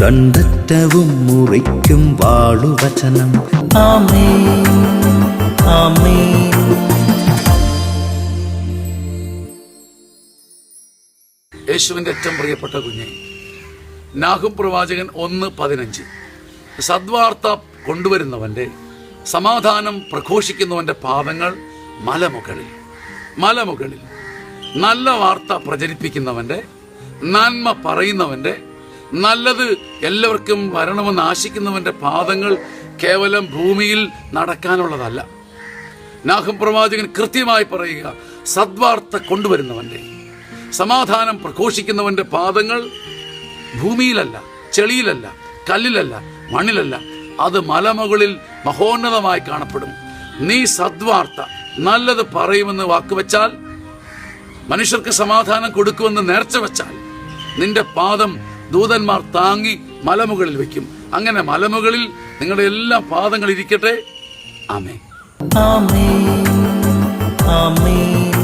ദണ്ഡറ്റവും മുറിക്കും വാളുവചനം. ആമേൻ, ആമേൻ. യേശുവിൻ്റെ ഏറ്റവും പ്രിയപ്പെട്ട കുഞ്ഞെ, നാഹും പ്രവാചകൻ 1:15. സദ്വാർത്ത കൊണ്ടുവരുന്നവൻ്റെ, സമാധാനം പ്രഘോഷിക്കുന്നവൻ്റെ പാദങ്ങൾ മലമുകളിൽ. മലമുകളിൽ നല്ല വാർത്ത പ്രചരിപ്പിക്കുന്നവൻ്റെ, നന്മ പറയുന്നവൻ്റെ, നല്ലത് എല്ലാവർക്കും വരണമെന്ന് ആശിക്കുന്നവൻ്റെ പാദങ്ങൾ കേവലം ഭൂമിയിൽ നടക്കാനുള്ളതല്ല. നാഹും പ്രവാചകൻ കൃത്യമായി പറയുക, സദ്വാർത്ത കൊണ്ടുവരുന്നവൻ്റെ, സമാധാനം പ്രഘോഷിക്കുന്നവൻ്റെ പാദങ്ങൾ ഭൂമിയിലല്ല, ചെളിയിലല്ല, കല്ലിലല്ല, മണ്ണിലല്ല, അത് മലമുകളിൽ മഹോന്നതമായി കാണപ്പെടും. നീ സദ്വാർത്ത, നല്ലത് പറയുമെന്ന് വാക്കുവെച്ചാൽ, മനുഷ്യർക്ക് സമാധാനം കൊടുക്കുമെന്ന് നേർച്ച വെച്ചാൽ, നിന്റെ പാദം ദൂതന്മാർ താങ്ങി മലമുകളിൽ വെക്കും. അങ്ങനെ മലമുകളിൽ നിങ്ങളുടെ എല്ലാ പാദങ്ങൾ ഇരിക്കട്ടെ. ആമേൻ, ആമേൻ, ആമേൻ.